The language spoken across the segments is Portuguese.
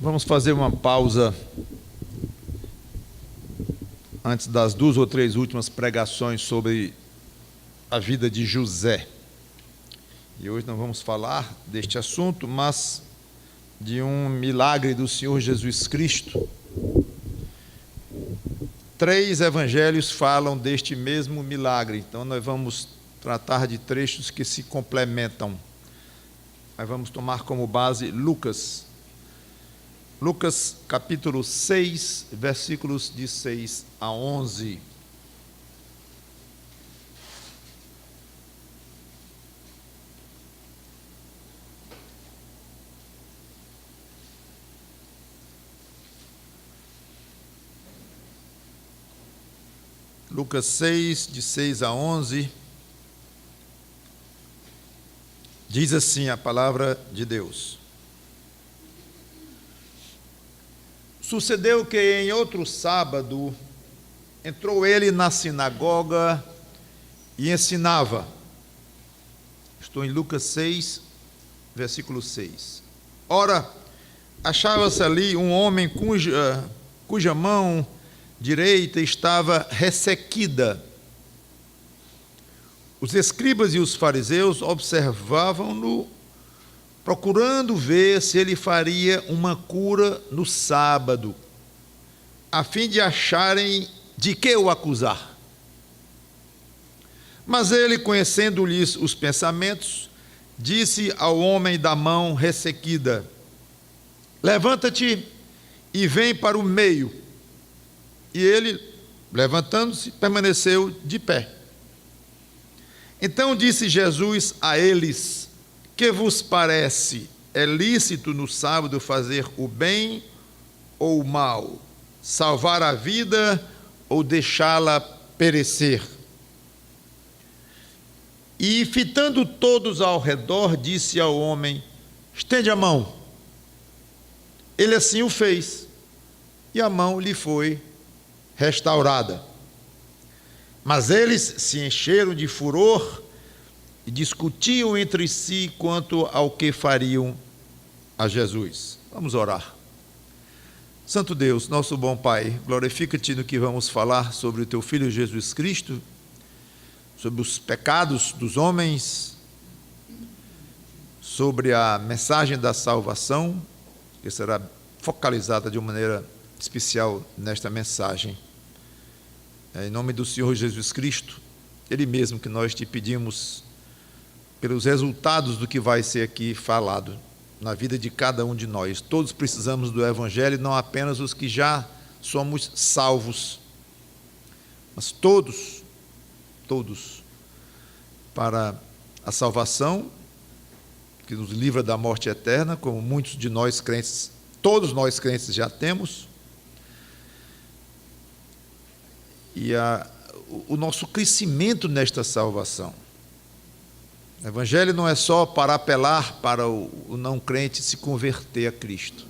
Vamos fazer uma pausa antes das 2 ou 3 últimas pregações sobre a vida de José. E hoje não vamos falar deste assunto, mas de um milagre do Senhor Jesus Cristo. 3 evangelhos falam deste mesmo milagre, então nós vamos tratar de trechos que se complementam. Nós vamos tomar como base Lucas capítulo 6, versículos de 6 a 11. Lucas 6, de 6 a 11, diz assim a palavra de Deus. Sucedeu que em outro sábado entrou ele na sinagoga e ensinava. Estou em Lucas 6, versículo 6. Ora, achava-se ali um homem cuja mão direita estava ressequida. Os escribas e os fariseus observavam-no, procurando ver se ele faria uma cura no sábado, a fim de acharem de que o acusar. Mas ele, conhecendo-lhes os pensamentos, disse ao homem da mão ressequida: levanta-te e vem para o meio. E ele, levantando-se, permaneceu de pé. Então disse Jesus a eles: que vos parece? É lícito no sábado fazer o bem ou o mal? Salvar a vida ou deixá-la perecer? E fitando todos ao redor, disse ao homem: estende a mão. Ele assim o fez, e a mão lhe foi restaurada. Mas eles se encheram de furor e discutiam entre si quanto ao que fariam a Jesus. Vamos orar. Santo Deus, nosso bom Pai, glorifica-te no que vamos falar sobre o teu Filho Jesus Cristo, sobre os pecados dos homens, sobre a mensagem da salvação, que será focalizada de uma maneira especial nesta mensagem. Em nome do Senhor Jesus Cristo, Ele mesmo que nós te pedimos pelos resultados do que vai ser aqui falado na vida de cada um de nós. Todos precisamos do Evangelho, não apenas os que já somos salvos, mas todos, para a salvação, que nos livra da morte eterna, como muitos de nós crentes, todos nós crentes já temos, e o nosso crescimento nesta salvação. O Evangelho não é só para apelar para o não crente se converter a Cristo,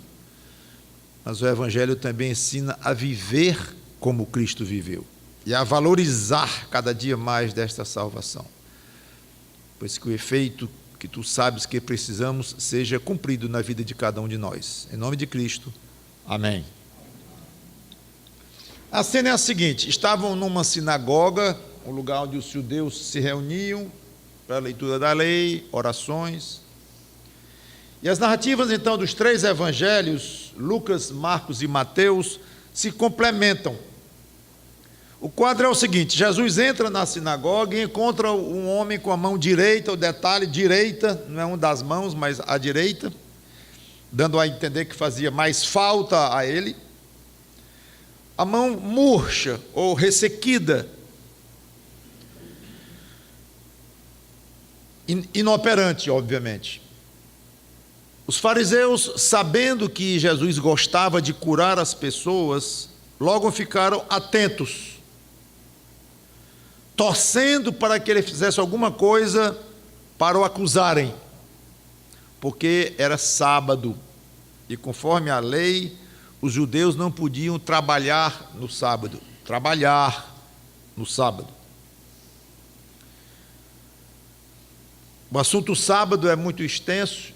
mas o Evangelho também ensina a viver como Cristo viveu e a valorizar cada dia mais desta salvação, pois que o efeito que tu sabes que precisamos seja cumprido na vida de cada um de nós. Em nome de Cristo, amém. A cena é a seguinte: estavam numa sinagoga, um lugar onde os judeus se reuniam para a leitura da lei, orações. E as narrativas, então, dos 3 evangelhos, Lucas, Marcos e Mateus, se complementam. O quadro é o seguinte: Jesus entra na sinagoga e encontra um homem com a mão direita, o detalhe, direita, não é uma das mãos, mas a direita, dando a entender que fazia mais falta a ele. A mão murcha ou ressequida, inoperante, obviamente. Os fariseus, sabendo que Jesus gostava de curar as pessoas, logo ficaram atentos, torcendo para que ele fizesse alguma coisa para o acusarem, porque era sábado, e conforme a lei, os judeus não podiam trabalhar no sábado. O assunto sábado é muito extenso,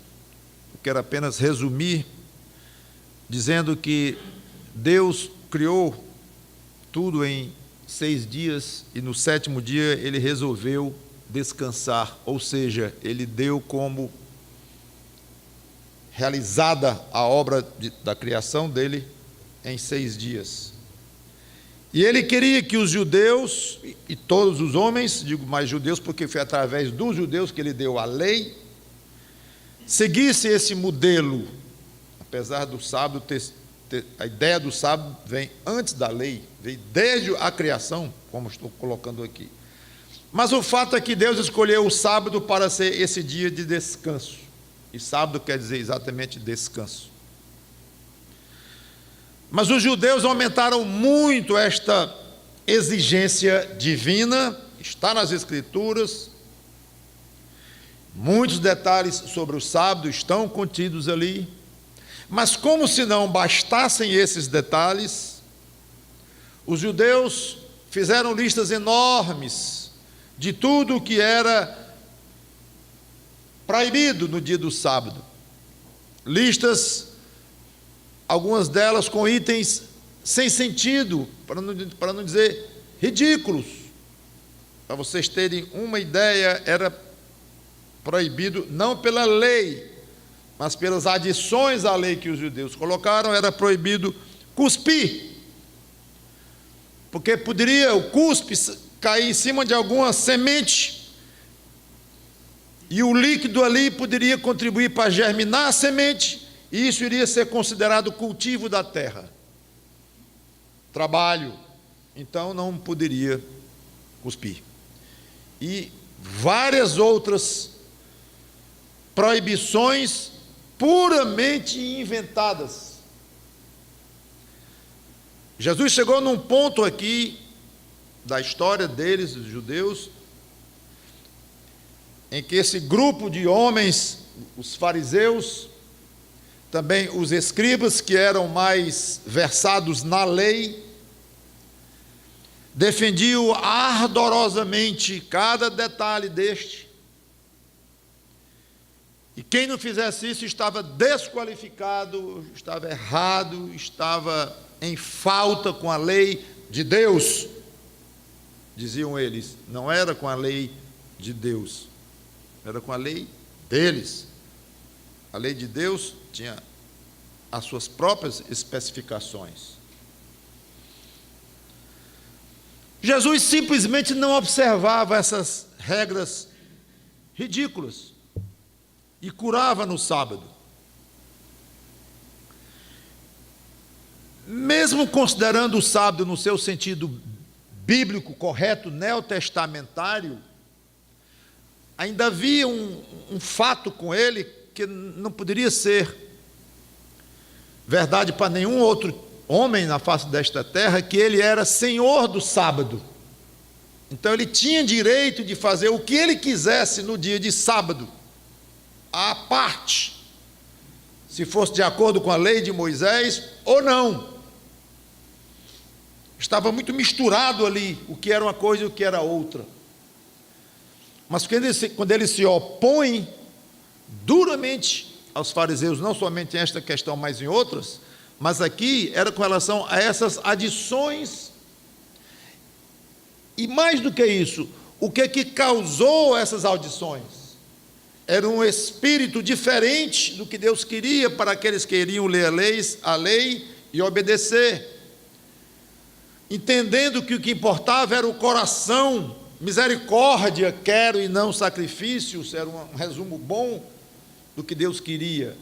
eu quero apenas resumir dizendo que Deus criou tudo em 6 dias e no 7º dia ele resolveu descansar, ou seja, ele deu como realizada a obra da criação dele em 6 dias. E ele queria que os judeus e todos os homens, digo mais judeus porque foi através dos judeus que ele deu a lei, seguisse esse modelo, apesar do sábado a ideia do sábado vem antes da lei, vem desde a criação, como estou colocando aqui. Mas o fato é que Deus escolheu o sábado para ser esse dia de descanso. E sábado quer dizer exatamente descanso. Mas os judeus aumentaram muito esta exigência divina, está nas Escrituras. Muitos detalhes sobre o sábado estão contidos ali. Mas como se não bastassem esses detalhes, os judeus fizeram listas enormes de tudo o que era proibido no dia do sábado. Listas, algumas delas com itens sem sentido, para não dizer ridículos. Para vocês terem uma ideia, era proibido não pela lei, mas pelas adições à lei que os judeus colocaram. Era proibido cuspir, porque poderia o cuspe cair em cima de alguma semente, e o líquido ali poderia contribuir para germinar a semente, e isso iria ser considerado cultivo da terra, trabalho. Então não poderia cuspir. E várias outras proibições puramente inventadas. Jesus chegou num ponto aqui da história deles, dos judeus, em que esse grupo de homens, os fariseus, também os escribas, que eram mais versados na lei, defendiam ardorosamente cada detalhe deste. E quem não fizesse isso estava desqualificado, estava errado, estava em falta com a lei de Deus. Diziam eles, não era com a lei de Deus, era com a lei deles. A lei de Deus tinha as suas próprias especificações. Jesus simplesmente não observava essas regras ridículas e curava no sábado. Mesmo considerando o sábado no seu sentido bíblico correto, neotestamentário, ainda havia um fato com ele que não poderia ser verdade para nenhum outro homem na face desta terra, que ele era senhor do sábado. Então ele tinha direito de fazer o que ele quisesse no dia de sábado, à parte, se fosse de acordo com a lei de Moisés ou não. Estava muito misturado ali o que era uma coisa e o que era outra. Mas quando ele se opõe duramente aos fariseus, não somente em esta questão, mas em outras, mas aqui era com relação a essas adições. E mais do que isso, o que causou essas adições? Era um espírito diferente do que Deus queria para aqueles que iriam ler a lei e obedecer, entendendo que o que importava era o coração. Misericórdia quero e não sacrifícios, era um resumo bom do que Deus queria.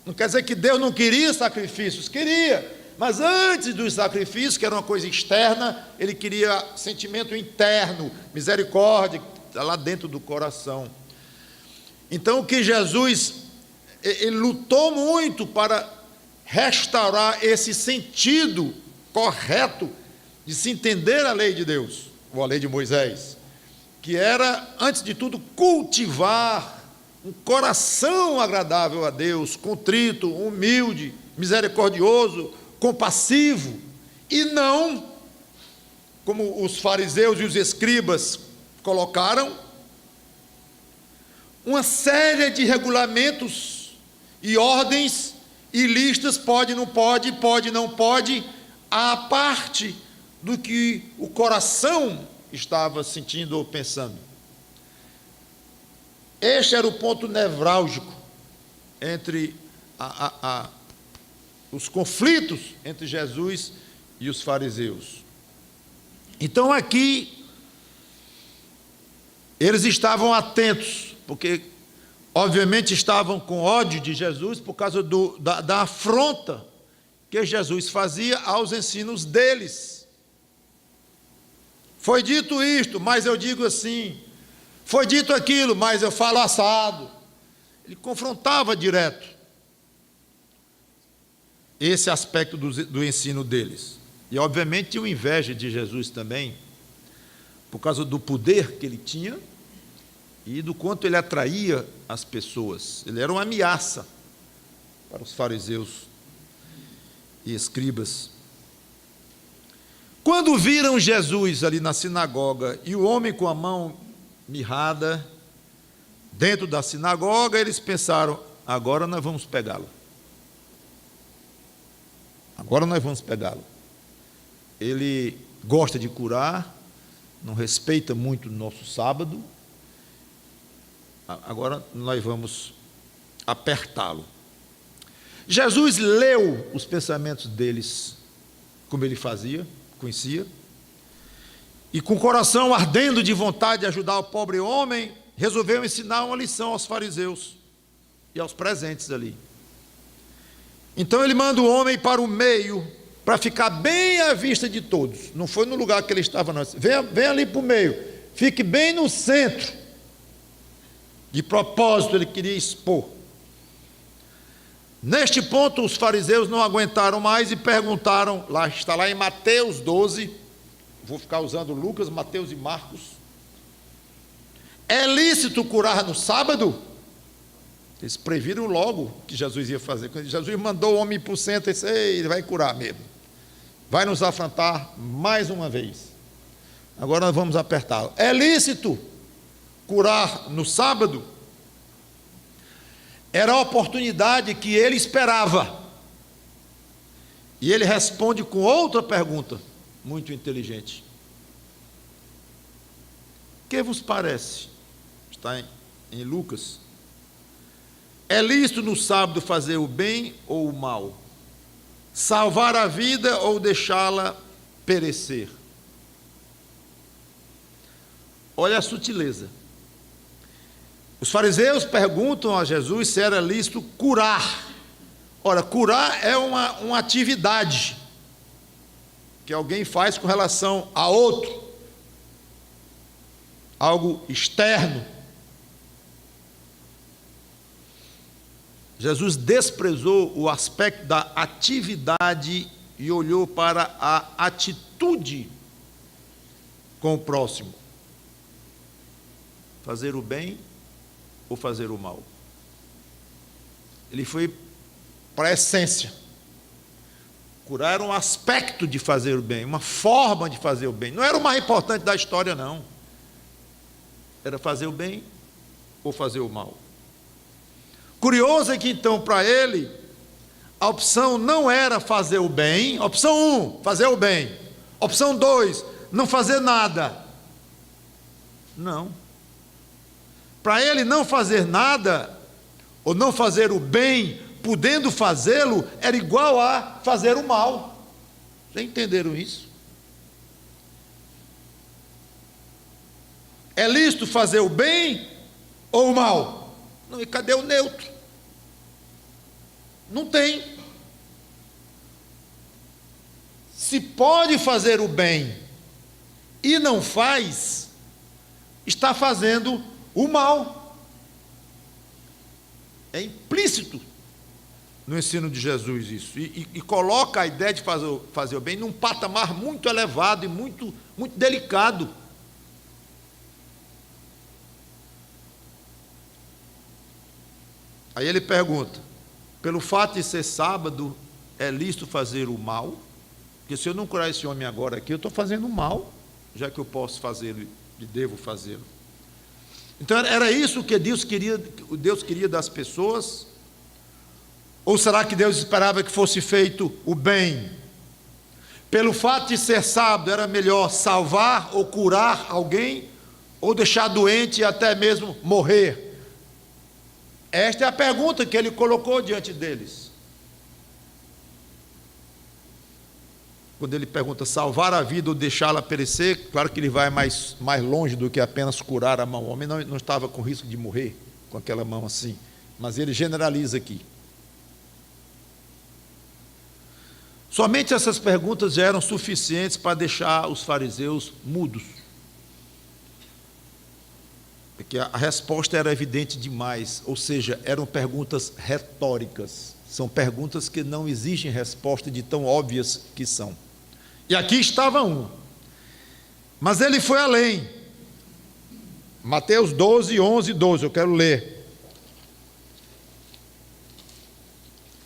Não quer dizer que Deus não queria sacrifícios, queria, mas antes dos sacrifícios, que era uma coisa externa, ele queria sentimento interno, misericórdia, está lá dentro do coração. Então o que Jesus, ele lutou muito para restaurar esse sentido correto de se entender a lei de Deus, ou a lei de Moisés, que era, antes de tudo, cultivar um coração agradável a Deus, contrito, humilde, misericordioso, compassivo, e não, como os fariseus e os escribas colocaram, uma série de regulamentos e ordens e listas, pode, não pode, pode, não pode, à parte do que o coração estava sentindo ou pensando. Este era o ponto nevrálgico entre os conflitos entre Jesus e os fariseus. Então aqui, eles estavam atentos, porque obviamente estavam com ódio de Jesus por causa da afronta que Jesus fazia aos ensinos deles. Foi dito isto, mas eu digo assim. Foi dito aquilo, mas eu falo assado. Ele confrontava direto esse aspecto do ensino deles. E obviamente tinham inveja de Jesus também, por causa do poder que ele tinha e do quanto ele atraía as pessoas. Ele era uma ameaça para os fariseus e escribas. Quando viram Jesus ali na sinagoga e o homem com a mão mirrada dentro da sinagoga, eles pensaram: agora nós vamos pegá-lo. Agora nós vamos pegá-lo. Ele gosta de curar, não respeita muito o nosso sábado. Agora nós vamos apertá-lo. Jesus leu os pensamentos deles, como ele fazia, conhecia, e com o coração ardendo de vontade de ajudar o pobre homem, resolveu ensinar uma lição aos fariseus e aos presentes ali. Então ele manda o homem para o meio, para ficar bem à vista de todos. Não foi no lugar que ele estava, não. Vem ali para o meio, fique bem no centro. De propósito, ele queria expor. Neste ponto, os fariseus não aguentaram mais e perguntaram, está lá em Mateus 12, vou ficar usando Lucas, Mateus e Marcos: é lícito curar no sábado? Eles previram logo o que Jesus ia fazer. Quando Jesus mandou o homem para o centro, ele disse: ele vai curar mesmo, vai nos afrontar mais uma vez. Agora nós vamos apertá-lo. É lícito curar no sábado? Era a oportunidade que ele esperava. E ele responde com outra pergunta, muito inteligente: que vos parece? Está em Lucas. É lícito no sábado fazer o bem ou o mal? Salvar a vida ou deixá-la perecer? Olha a sutileza. Os fariseus perguntam a Jesus se era lícito curar. Ora, curar é uma atividade que alguém faz com relação a outro, algo externo. Jesus desprezou o aspecto da atividade e olhou para a atitude com o próximo. Fazer o bem ou fazer o mal? Ele foi para a essência. Curar era um aspecto de fazer o bem, uma forma de fazer o bem. Não era o mais importante da história, não. Era fazer o bem ou fazer o mal. Curioso é que então para ele a opção não era fazer o bem. Opção 1, fazer o bem. Opção 2, não fazer nada. Não. Para ele não fazer nada, ou não fazer o bem, podendo fazê-lo, era igual a fazer o mal. Vocês entenderam isso? É lícito fazer o bem ou o mal? Não, e cadê o neutro? Não tem. Se pode fazer o bem e não faz, está fazendo o mal. É implícito no ensino de Jesus isso. E coloca a ideia de fazer o bem num patamar muito elevado e muito delicado. Aí ele pergunta: pelo fato de ser sábado, é lícito fazer o mal? Porque se eu não curar esse homem agora aqui, eu estou fazendo mal, já que eu posso fazê-lo e devo fazê-lo. Então era isso que Deus queria das pessoas, Ou será que Deus esperava que fosse feito o bem? Pelo fato de ser sábio, era melhor salvar ou curar alguém, ou deixar doente e até mesmo morrer? Esta é a pergunta que ele colocou diante deles. Quando ele pergunta salvar a vida ou deixá-la perecer, claro que ele vai mais longe do que apenas curar a mão. O homem não estava com risco de morrer com aquela mão assim, mas ele generaliza aqui. Somente essas perguntas já eram suficientes para deixar os fariseus mudos. Porque a resposta era evidente demais, ou seja, eram perguntas retóricas. São perguntas que não exigem resposta de tão óbvias que são. E aqui estava um. Mas ele foi além. Mateus 12, 11 e 12, eu quero ler.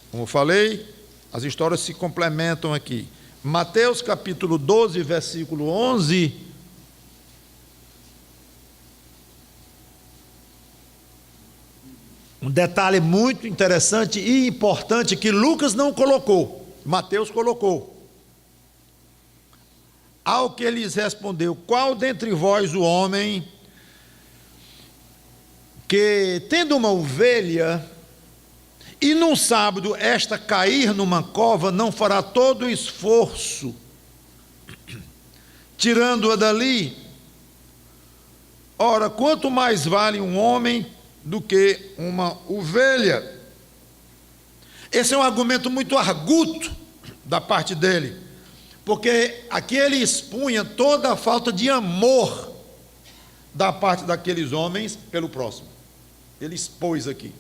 Como eu falei, as histórias se complementam aqui. Mateus capítulo 12, versículo 11. Um detalhe muito interessante e importante que Lucas não colocou, Mateus colocou. Ao que lhes respondeu: qual dentre vós o homem que, tendo uma ovelha, e num sábado esta cair numa cova, não fará todo o esforço, tirando-a dali? Ora, quanto mais vale um homem do que uma ovelha? Esse é um argumento muito arguto da parte dele, porque aqui ele expunha toda a falta de amor da parte daqueles homens pelo próximo. Ele expôs aqui.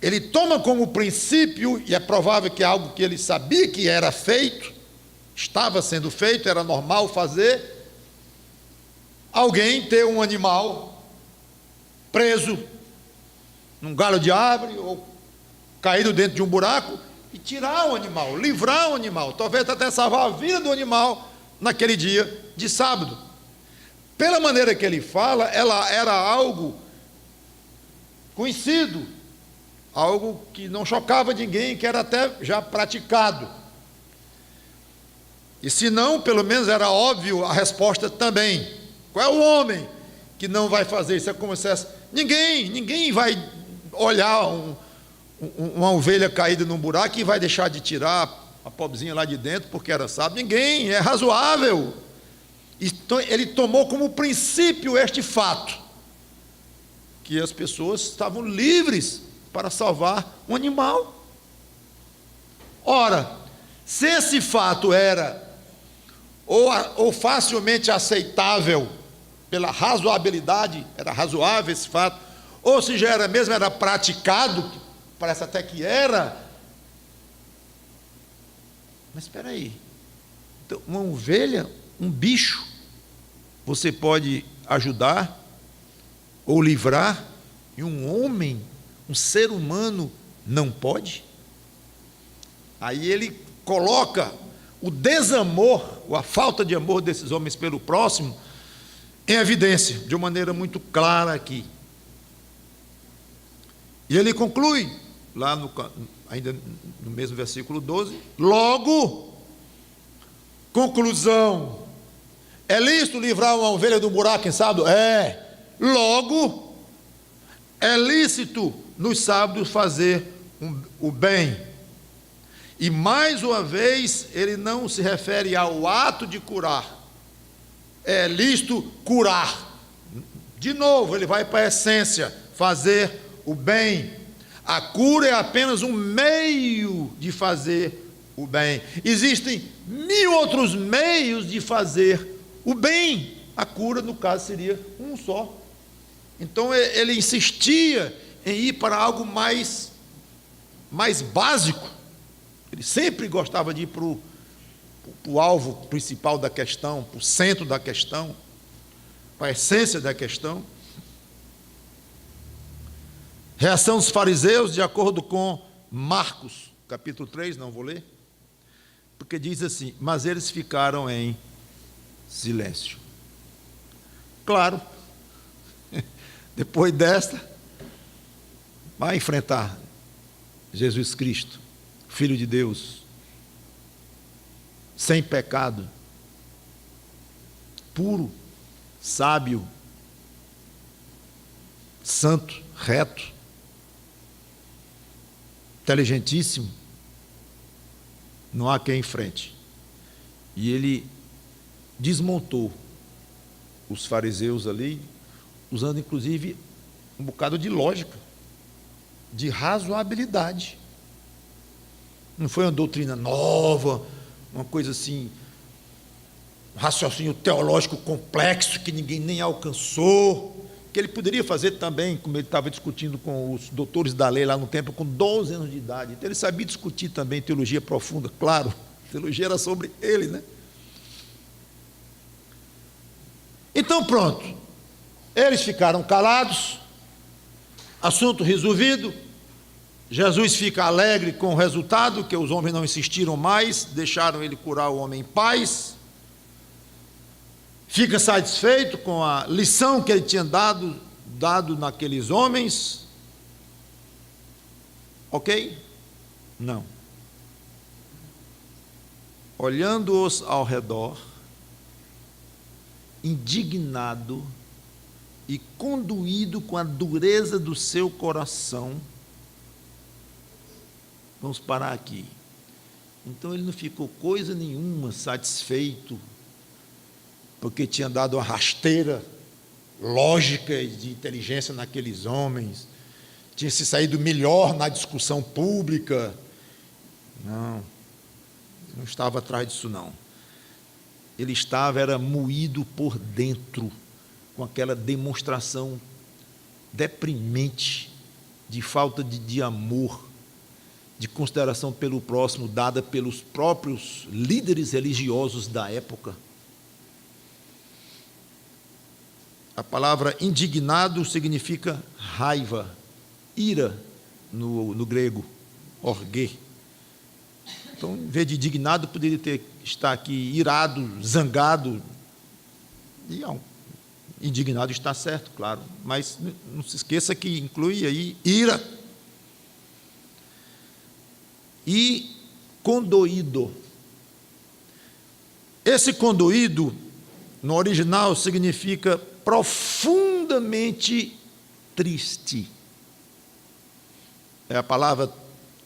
Ele toma como princípio, e é provável que é algo que ele sabia que era feito, estava sendo feito, era normal fazer, alguém ter um animal preso num galho de árvore ou caído dentro de um buraco e tirar o animal, livrar o animal, talvez até salvar a vida do animal naquele dia de sábado. Pela maneira que ele fala, ela era algo conhecido, algo que não chocava ninguém, que era até já praticado. E se não, pelo menos era óbvio a resposta também. Qual é o homem que não vai fazer isso? É como se fosse, ninguém vai olhar uma ovelha caída num buraco e vai deixar de tirar a pobrezinha lá de dentro porque era sábado. Ninguém, é razoável. Então, ele tomou como princípio este fato, que as pessoas estavam livres para salvar um animal. Ora, se esse fato era ou facilmente aceitável pela razoabilidade, era razoável esse fato, ou se já era mesmo, era praticado, parece até que era. Mas espera aí, então, uma ovelha, um bicho, você pode ajudar ou livrar, e um homem, um ser humano, não pode? Aí ele coloca o desamor, ou a falta de amor desses homens pelo próximo, em evidência, de uma maneira muito clara aqui. E ele conclui, lá ainda no mesmo versículo 12, logo, conclusão, é lícito livrar uma ovelha do buraco em sábado? É. Logo, é lícito nos sábados fazer o bem. E mais uma vez, ele não se refere ao ato de curar. É lícito curar. De novo, ele vai para a essência, fazer o bem. A cura é apenas um meio de fazer o bem. Existem 1000 outros meios de fazer o bem. A cura, no caso, seria um só. Então, ele insistia em ir para algo mais básico. Ele sempre gostava de ir para o alvo principal da questão, para o centro da questão, para a essência da questão. Reação dos fariseus, de acordo com Marcos, capítulo 3, não vou ler, porque diz assim, mas eles ficaram em silêncio. Claro, depois desta, vai enfrentar Jesus Cristo, Filho de Deus, sem pecado, puro, sábio, santo, reto, inteligentíssimo. Não há quem enfrente. E ele desmontou os fariseus ali, usando inclusive um bocado de lógica, de razoabilidade. Não foi uma doutrina nova, uma coisa assim, um raciocínio teológico complexo que ninguém nem alcançou, que ele poderia fazer também, como ele estava discutindo com os doutores da lei lá no templo, com 12 anos de idade. Então ele sabia discutir também teologia profunda, claro, a teologia era sobre ele, né? Então pronto, eles ficaram calados, assunto resolvido. Jesus fica alegre com o resultado, que os homens não insistiram mais, deixaram ele curar o homem em paz. Fica satisfeito com a lição que ele tinha dado naqueles homens. Ok? Não. Olhando-os ao redor, indignado e conduído com a dureza do seu coração. Vamos parar aqui. Então ele não ficou coisa nenhuma satisfeito, porque tinha dado uma rasteira lógica de inteligência naqueles homens, tinha se saído melhor na discussão pública. Não estava atrás disso não. Ele era moído por dentro, com aquela demonstração deprimente de falta de amor, de consideração pelo próximo, dada pelos próprios líderes religiosos da época. A palavra indignado significa raiva, ira no grego, orgue. Então, em vez de indignado, poderia estar aqui irado, zangado. E indignado está certo, claro, mas não se esqueça que inclui aí ira. E condoído. Esse condoído, no original, significa profundamente triste. É a palavra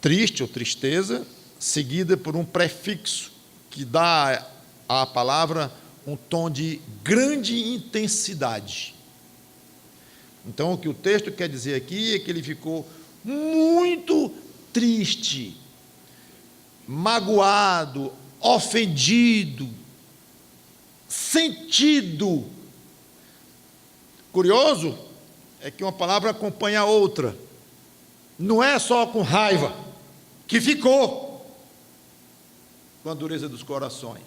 triste ou tristeza, seguida por um prefixo que dá à palavra um tom de grande intensidade. Então, o que o texto quer dizer aqui é que ele ficou muito triste, magoado, ofendido, sentido. Curioso é que uma palavra acompanha a outra. Não é só com raiva que ficou com a dureza dos corações.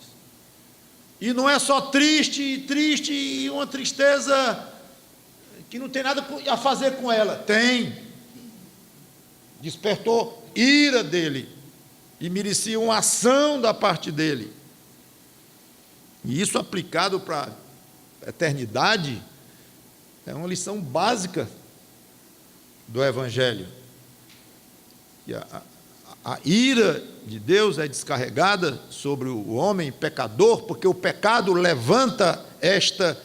E não é só triste e uma tristeza que não tem nada a fazer com ela. Tem. Despertou ira dele e merecia uma ação da parte dele. E isso aplicado para a eternidade é uma lição básica do Evangelho. E a ira de Deus é descarregada sobre o homem pecador, porque o pecado levanta esta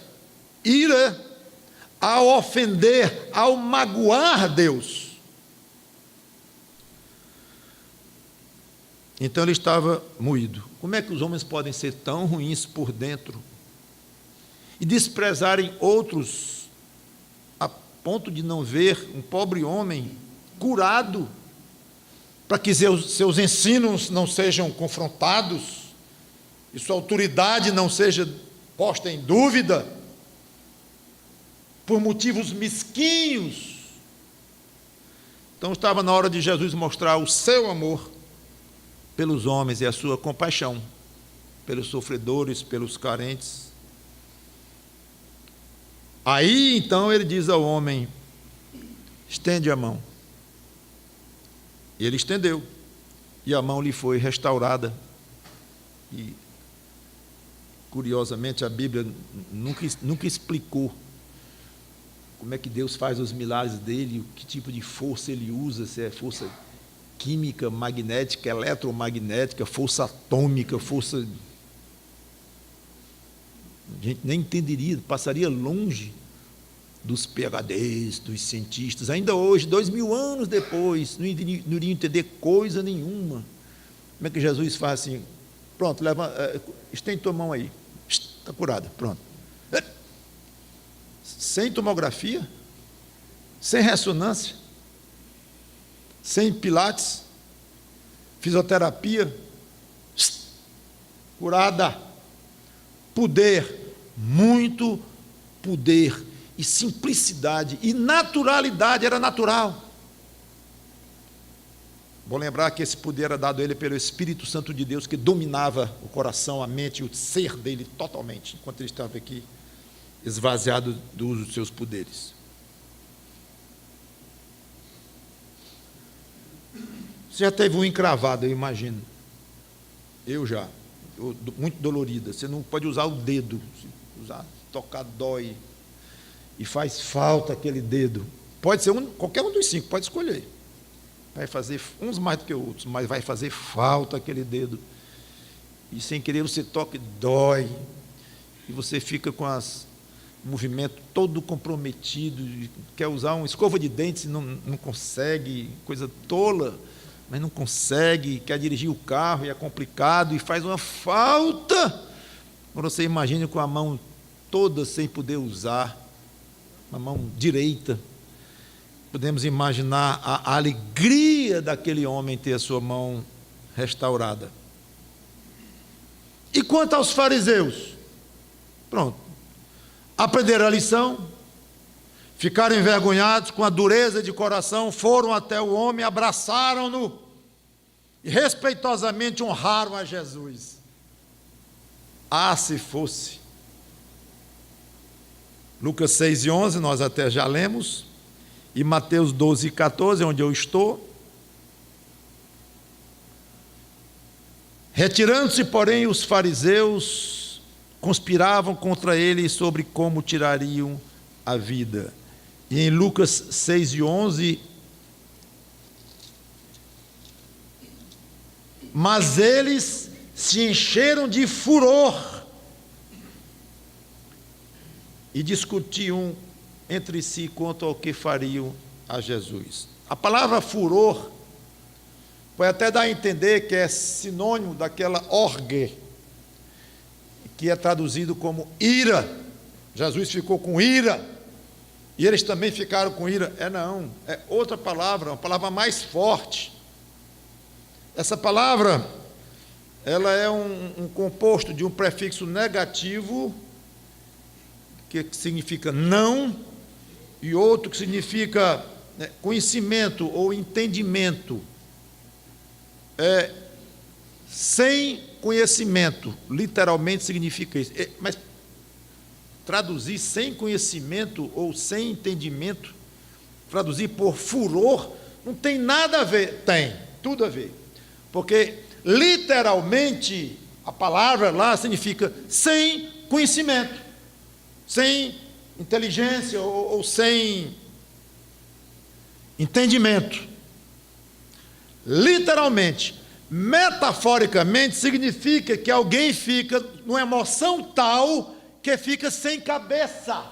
ira ao ofender, ao magoar Deus. Então ele estava moído. Como é que os homens podem ser tão ruins por dentro e desprezarem outros a ponto de não ver um pobre homem curado, para que seus ensinos não sejam confrontados e sua autoridade não seja posta em dúvida por motivos mesquinhos? Então estava na hora de Jesus mostrar o seu amor pelos homens e a sua compaixão pelos sofredores, pelos carentes. Aí então ele diz ao homem: estende a mão. E ele estendeu, e a mão lhe foi restaurada. E, curiosamente, a Bíblia nunca explicou como é que Deus faz os milagres dele, que tipo de força ele usa, se é força química, magnética, eletromagnética, força atômica, força... A gente nem entenderia, passaria longe dos PhDs, dos cientistas. Ainda hoje, 2000 anos depois, não iriam entender coisa nenhuma. Como é que Jesus faz assim? Pronto, estende tua mão aí. Está curada, pronto. Sem tomografia, sem ressonância, sem pilates, fisioterapia, curada. Poder, muito poder, e simplicidade, e naturalidade, era natural. Vou lembrar que esse poder era dado a ele pelo Espírito Santo de Deus, que dominava o coração, a mente e o ser dele totalmente, enquanto ele estava aqui, esvaziado do uso dos seus poderes. Você já teve um encravado, eu imagino. Eu já. Muito dolorida. Você não pode usar o dedo. Se usar, tocar dói. E faz falta aquele dedo. Pode ser qualquer um dos 5, pode escolher. Vai fazer uns mais do que outros, mas vai fazer falta aquele dedo. E sem querer você toca e dói. E você fica com o movimento todo comprometido. Quer usar uma escova de dentes e não consegue, coisa tola, mas não consegue. Quer dirigir o carro e é complicado e faz uma falta. Agora você imagina com a mão toda sem poder usar, a mão direita. Podemos imaginar a alegria daquele homem ter a sua mão restaurada. E quanto aos fariseus? Pronto. Aprenderam a lição, ficaram envergonhados com a dureza de coração, foram até o homem, abraçaram-no e respeitosamente honraram a Jesus. Ah, se fosse. Lucas 6:11, nós até já lemos. E Mateus 12:14, onde eu estou. Retirando-se, porém, os fariseus conspiravam contra ele sobre como tirariam a vida. E em Lucas 6:11, mas eles se encheram de furor e discutiam entre si quanto ao que fariam a Jesus. A palavra furor pode até dar a entender que é sinônimo daquela orge, que é traduzido como ira. Jesus ficou com ira, e eles também ficaram com ira. Não, é outra palavra, uma palavra mais forte. Essa palavra, ela é um composto de um prefixo negativo, que significa não, e outro que significa conhecimento ou entendimento. Sem conhecimento, literalmente significa isso. Mas traduzir sem conhecimento ou sem entendimento, traduzir por furor, não tem nada a ver. Tem, tudo a ver. Porque literalmente a palavra lá significa sem conhecimento, sem inteligência ou sem entendimento. Literalmente, metaforicamente, significa que alguém fica numa emoção tal que fica sem cabeça.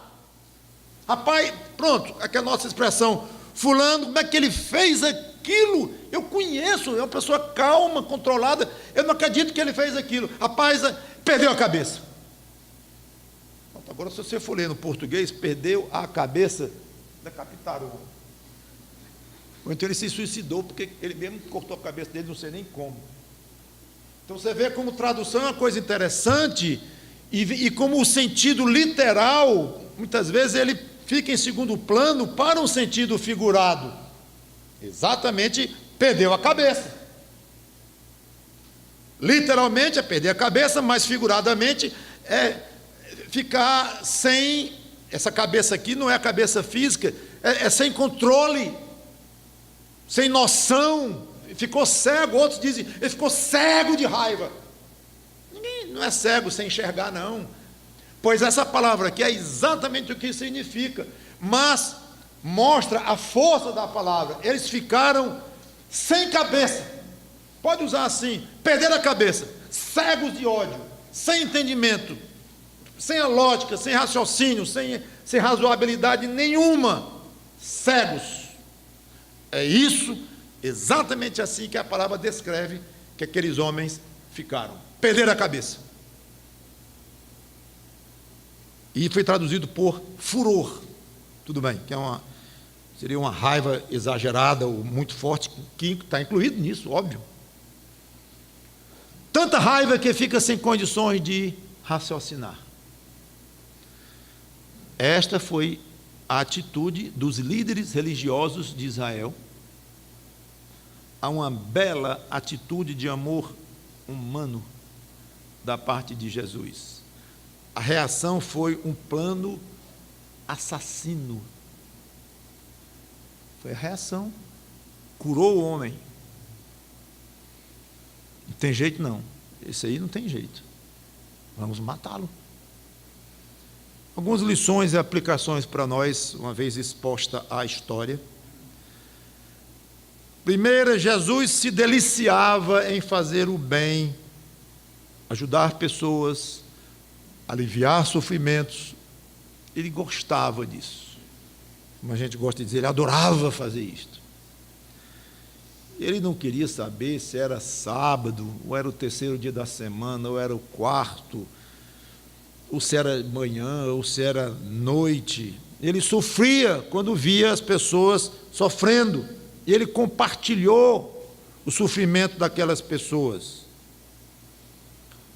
Rapaz, pronto, aqui é a nossa expressão. Fulano, como é que ele fez aquilo? Eu conheço, é uma pessoa calma, controlada. Eu não acredito que ele fez aquilo. Rapaz, perdeu a cabeça. Agora, se você for ler no português, perdeu a cabeça, decapitaram. Ou então ele se suicidou, porque ele mesmo cortou a cabeça dele, não sei nem como. Então você vê como tradução é uma coisa interessante, e como o sentido literal, muitas vezes ele fica em segundo plano para um sentido figurado. Exatamente, perdeu a cabeça. Literalmente é perder a cabeça, mas figuradamente é ficar sem, essa cabeça aqui não é a cabeça física, é sem controle, sem noção, ficou cego. Outros dizem, ele ficou cego de raiva. Ninguém não é cego sem enxergar, não. Pois essa palavra aqui é exatamente o que significa, mas mostra a força da palavra. Eles ficaram sem cabeça, pode usar assim, perderam a cabeça, cegos de ódio, sem entendimento, sem a lógica, sem raciocínio, sem razoabilidade nenhuma, cegos. É isso, exatamente assim que a palavra descreve que aqueles homens ficaram, perderam a cabeça. E foi traduzido por furor, tudo bem, que seria uma raiva exagerada ou muito forte, que está incluído nisso, óbvio. Tanta raiva que fica sem condições de raciocinar. Esta foi a atitude dos líderes religiosos de Israel, a uma bela atitude de amor humano da parte de Jesus. A reação foi um plano assassino. Foi a reação. Curou o homem. Não tem jeito não. Esse aí não tem jeito. Vamos matá-lo. Algumas lições e aplicações para nós, uma vez exposta à história. Primeiro, Jesus se deliciava em fazer o bem, ajudar pessoas, aliviar sofrimentos. Ele gostava disso. Como a gente gosta de dizer, ele adorava fazer isto. Ele não queria saber se era sábado, ou era o terceiro dia da semana, ou era o quarto, ou se era manhã, ou se era noite. Ele sofria quando via as pessoas sofrendo. E ele compartilhou o sofrimento daquelas pessoas.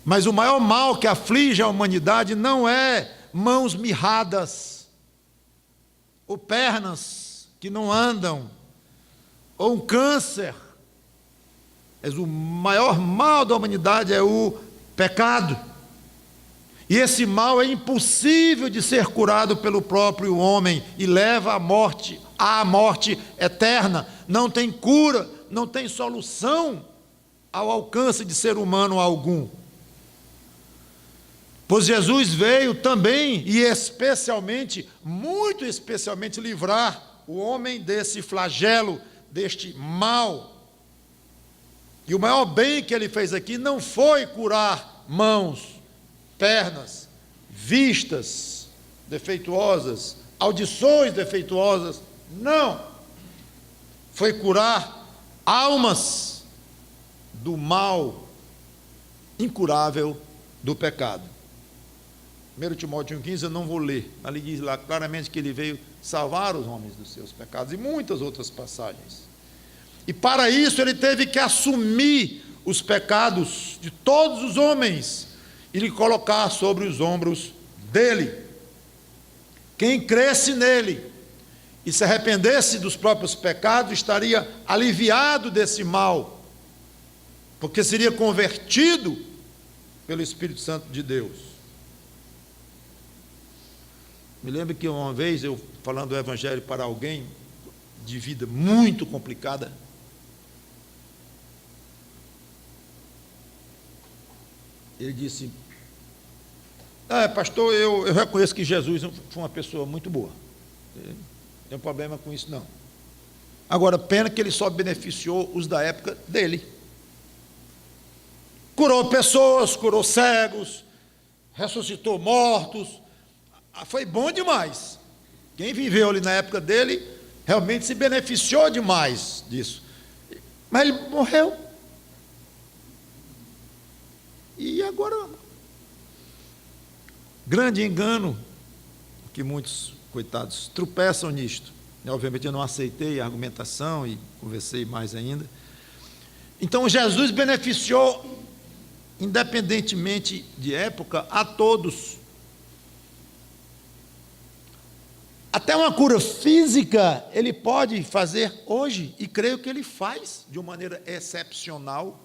Mas o maior mal que aflige a humanidade não é mãos mirradas, ou pernas que não andam, ou um câncer. Mas o maior mal da humanidade é o pecado. E esse mal é impossível de ser curado pelo próprio homem e leva à morte eterna. Não tem cura, não tem solução ao alcance de ser humano algum. Pois Jesus veio também e especialmente, muito especialmente, livrar o homem desse flagelo, deste mal. E o maior bem que ele fez aqui não foi curar mãos, pernas, vistas defeituosas, audições defeituosas, não. Foi curar almas do mal incurável do pecado. 1 Timóteo 1,15 eu não vou ler, ali diz lá claramente que ele veio salvar os homens dos seus pecados, e muitas outras passagens. E para isso ele teve que assumir os pecados de todos os homens e lhe colocar sobre os ombros dele. Quem cresce nele e se arrependesse dos próprios pecados estaria aliviado desse mal, porque seria convertido pelo Espírito Santo de Deus. Me lembro que uma vez eu falando o evangelho para alguém de vida muito complicada, ele disse: pastor, eu reconheço que Jesus foi uma pessoa muito boa, não tem problema com isso não. Agora, pena que ele só beneficiou os da época dele. Curou pessoas, curou cegos, ressuscitou mortos, foi bom demais. Quem viveu ali na época dele realmente se beneficiou demais disso. Mas ele morreu. E agora, grande engano, que muitos, coitados, tropeçam nisto. Obviamente eu não aceitei a argumentação e conversei mais ainda. Então Jesus beneficiou, independentemente de época, a todos. Até uma cura física ele pode fazer hoje, e creio que ele faz de uma maneira excepcional,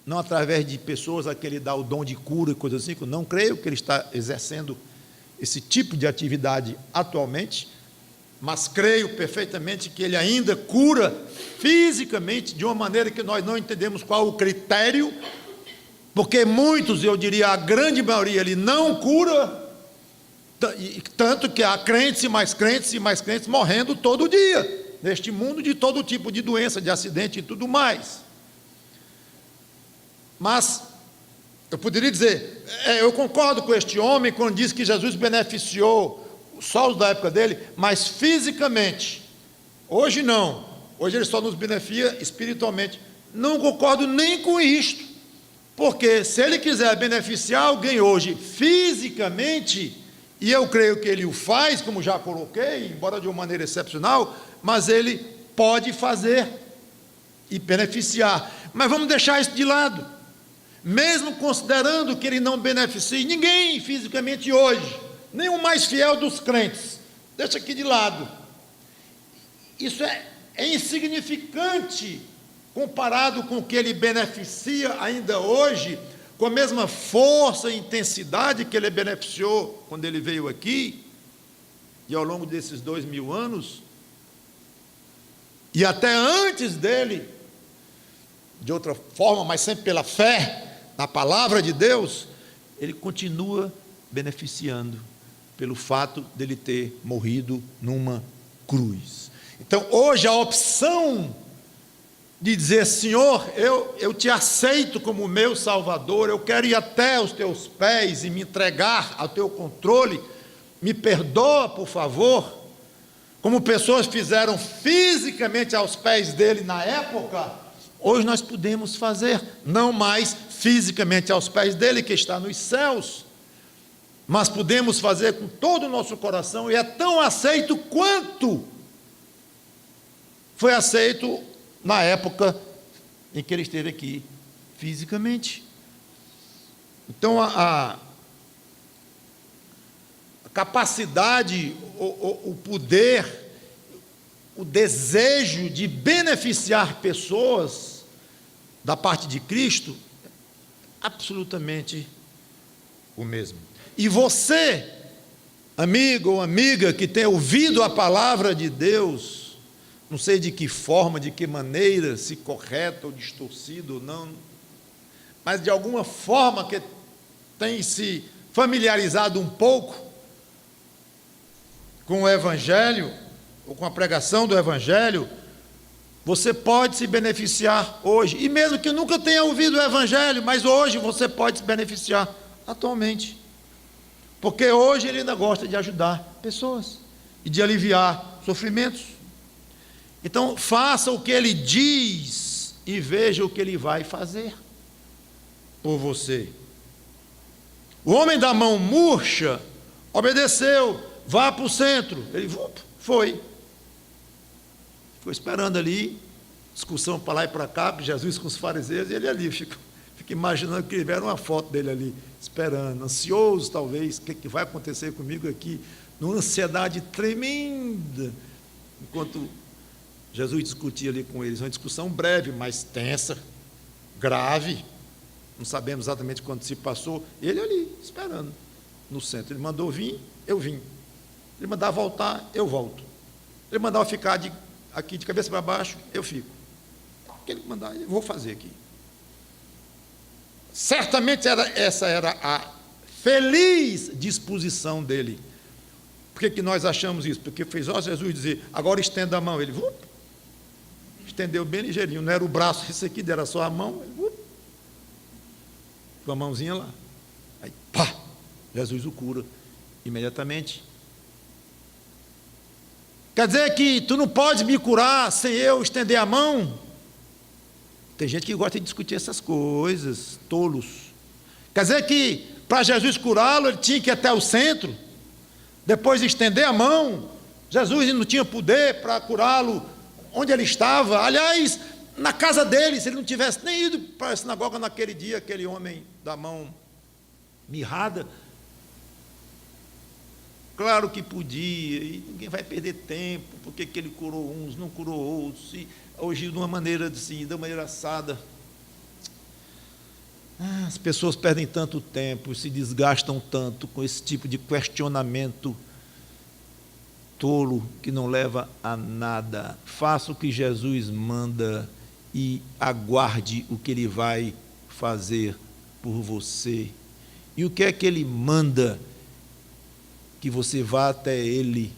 não através de pessoas a que ele dá o dom de cura e coisas assim, não creio que ele está exercendo esse tipo de atividade atualmente, mas creio perfeitamente que ele ainda cura fisicamente de uma maneira que nós não entendemos qual o critério, porque muitos, eu diria a grande maioria, ele não cura tanto que há crentes e mais crentes e mais crentes morrendo todo dia, neste mundo, de todo tipo de doença, de acidente e tudo mais. Mas eu poderia dizer, eu concordo com este homem quando diz que Jesus beneficiou os solos da época dele, mas fisicamente. Hoje não. Hoje ele só nos beneficia espiritualmente. Não concordo nem com isto, porque se ele quiser beneficiar alguém hoje fisicamente, e eu creio que ele o faz, como já coloquei, embora de uma maneira excepcional, mas ele pode fazer e beneficiar. Mas vamos deixar isso de lado. Mesmo considerando que ele não beneficie ninguém fisicamente hoje, nem o mais fiel dos crentes, deixa aqui de lado. Isso é insignificante comparado com o que ele beneficia ainda hoje, com a mesma força e intensidade que ele beneficiou quando ele veio aqui, e ao longo desses 2000 anos, e até antes dele, de outra forma, mas sempre pela fé na palavra de Deus, ele continua beneficiando pelo fato dele ter morrido numa cruz. Então, hoje, a opção de dizer, Senhor, eu te aceito como meu Salvador, eu quero ir até os teus pés e me entregar ao teu controle, me perdoa, por favor, como pessoas fizeram fisicamente aos pés dele na época, hoje nós podemos fazer, não mais fisicamente aos pés dele, que está nos céus, mas podemos fazer com todo o nosso coração, e é tão aceito quanto foi aceito na época em que ele esteve aqui fisicamente. Então a capacidade, o poder, o desejo de beneficiar pessoas da parte de Cristo, absolutamente o mesmo. E você, amigo ou amiga que tem ouvido a palavra de Deus, não sei de que forma, de que maneira, se correto ou distorcido ou não, mas de alguma forma que tem se familiarizado um pouco com o Evangelho, ou com a pregação do Evangelho, você pode se beneficiar hoje, e mesmo que nunca tenha ouvido o Evangelho, mas hoje você pode se beneficiar atualmente, porque hoje ele ainda gosta de ajudar pessoas, e de aliviar sofrimentos. Então, faça o que ele diz e veja o que ele vai fazer por você. O homem da mão murcha obedeceu, vá para o centro. Ele foi. Ficou esperando ali, discussão para lá e para cá, Jesus com os fariseus, e ele ali, fica imaginando que tiveram uma foto dele ali, esperando, ansioso talvez, o que vai acontecer comigo aqui, numa ansiedade tremenda, enquanto Jesus discutia ali com eles, uma discussão breve, mas tensa, grave, não sabemos exatamente quando se passou, ele ali, esperando, no centro. Ele mandou vir, eu vim. Ele mandava voltar, eu volto. Ele mandava ficar aqui de cabeça para baixo, eu fico. O que ele mandava, eu vou fazer aqui. Certamente essa era a feliz disposição dele. Por que nós achamos isso? Porque fez Jesus dizer, agora estenda a mão. Ele, estendeu bem ligeirinho, não era o braço esse aqui, era só a mão, com a mãozinha lá, aí pá, Jesus o cura imediatamente. Quer dizer que tu não pode me curar sem eu estender a mão? Tem gente que gosta de discutir essas coisas, tolos. Quer dizer que para Jesus curá-lo, ele tinha que ir até o centro, depois estender a mão. Jesus não tinha poder para curá-lo onde ele estava, aliás, na casa dele, se ele não tivesse nem ido para a sinagoga naquele dia, aquele homem da mão mirrada, claro que podia, e ninguém vai perder tempo, porque que ele curou uns, não curou outros, e hoje de uma maneira assim, de uma maneira assada. As pessoas perdem tanto tempo, se desgastam tanto com esse tipo de questionamento tolo que não leva a nada. Faça o que Jesus manda e aguarde o que ele vai fazer por você. E o que é que ele manda que você vá até Ele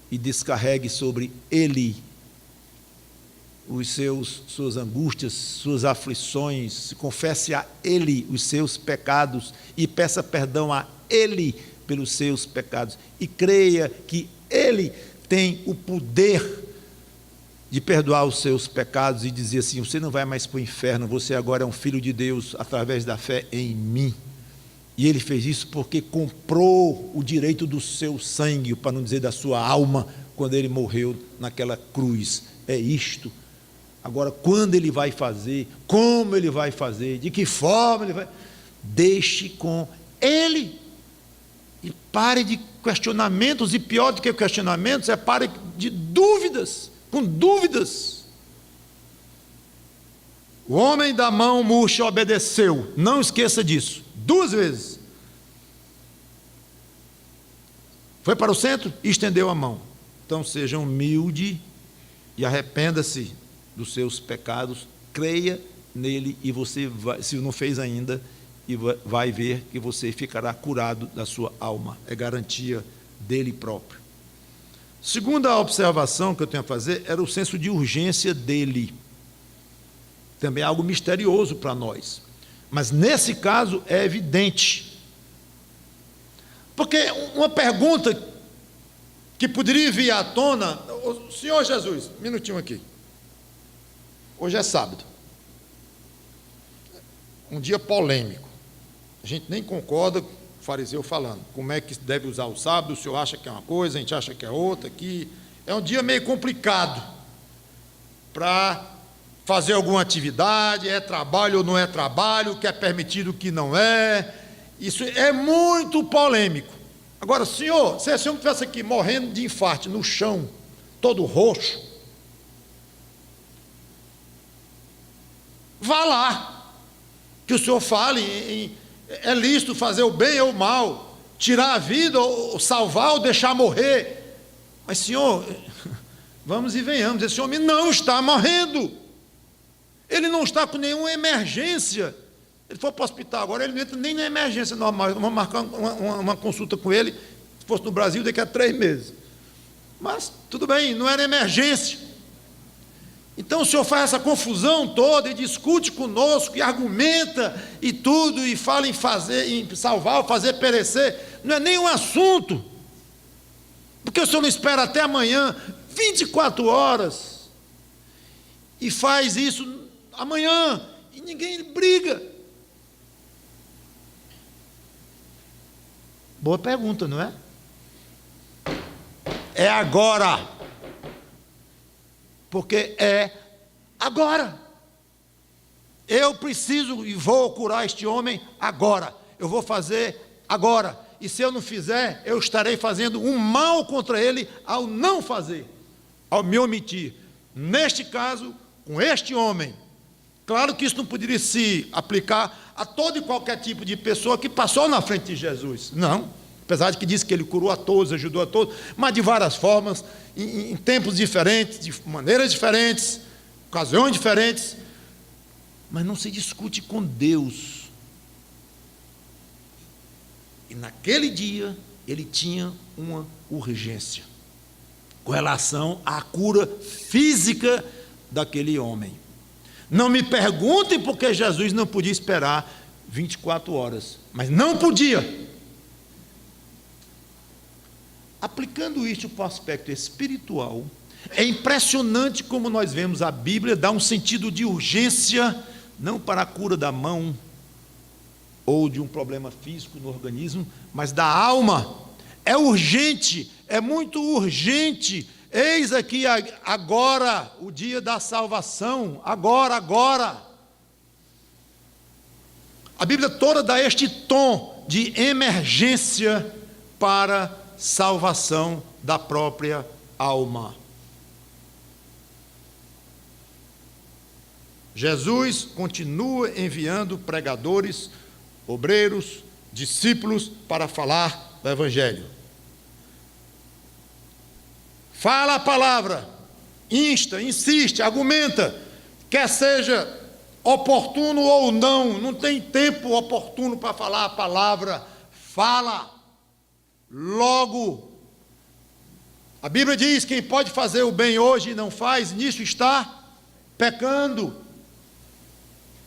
e descarregue sobre Ele suas angústias, suas aflições, confesse a Ele os seus pecados e peça perdão a Ele pelos seus pecados e creia que Ele tem o poder de perdoar os seus pecados e dizer assim: você não vai mais para o inferno, você agora é um filho de Deus através da fé em mim. E Ele fez isso porque comprou o direito do seu sangue, para não dizer da sua alma, quando Ele morreu naquela cruz. É isto. Agora, quando Ele vai fazer, como Ele vai fazer, de que forma Ele vai... Deixe com Ele. E pare de questionamentos, e pior do que questionamentos, pare de dúvidas, com dúvidas. O homem da mão murcha obedeceu, não esqueça disso, 2 vezes. Foi para o centro e estendeu a mão. Então seja humilde e arrependa-se dos seus pecados, creia nele e você vai, se não fez ainda, e vai ver que você ficará curado da sua alma, é garantia dele próprio. Segunda observação que eu tenho a fazer era o senso de urgência dele, também é algo misterioso para nós, mas nesse caso é evidente, porque uma pergunta que poderia vir à tona: Senhor Jesus, um minutinho aqui, hoje é sábado, um dia polêmico, a gente nem concorda com o fariseu falando, como é que deve usar o sábado, o senhor acha que é uma coisa, a gente acha que é outra, que é um dia meio complicado para fazer alguma atividade, é trabalho ou não é trabalho, o que é permitido, o que não é, isso é muito polêmico. Agora, senhor, se esse homem estivesse aqui morrendo de infarto, no chão, todo roxo, vá lá, que o senhor fale, é lícito fazer o bem ou o mal, tirar a vida, ou salvar, ou deixar morrer. Mas, senhor, vamos e venhamos, esse homem não está morrendo, ele não está com nenhuma emergência. Ele foi para o hospital agora, ele não entra nem na emergência normal, vamos marcar uma consulta com ele, se fosse no Brasil, daqui a 3 meses. Mas, tudo bem, não era emergência. Então o senhor faz essa confusão toda e discute conosco e argumenta e tudo, e fala em fazer, em salvar, fazer perecer, não é nem um assunto, porque o senhor não espera até amanhã, 24 horas, e faz isso amanhã, e ninguém briga. Boa pergunta, não é? É agora. Porque é agora. Eu preciso e vou curar este homem agora. Eu vou fazer agora. E se eu não fizer, eu estarei fazendo um mal contra ele ao não fazer, ao me omitir. Neste caso, com este homem, claro que isso não poderia se aplicar a todo e qualquer tipo de pessoa que passou na frente de Jesus. Não. Apesar de que disse que ele curou a todos, ajudou a todos, mas de várias formas, em tempos diferentes, de maneiras diferentes, ocasiões diferentes, mas não se discute com Deus. E naquele dia, ele tinha uma urgência, com relação à cura física daquele homem. Não me perguntem por que Jesus não podia esperar 24 horas, mas não podia. Aplicando isso para o aspecto espiritual, é impressionante como nós vemos a Bíblia dar um sentido de urgência, não para a cura da mão, ou de um problema físico no organismo, mas da alma. É urgente, é muito urgente. Eis aqui agora o dia da salvação, agora. A Bíblia toda dá este tom de emergência para salvação da própria alma. Jesus continua enviando pregadores, obreiros, discípulos para falar do Evangelho. Fala a palavra, insta, insiste, argumenta, quer seja oportuno ou não tem tempo oportuno para falar a palavra, fala. Logo, a Bíblia diz: quem pode fazer o bem hoje e não faz, nisso está pecando.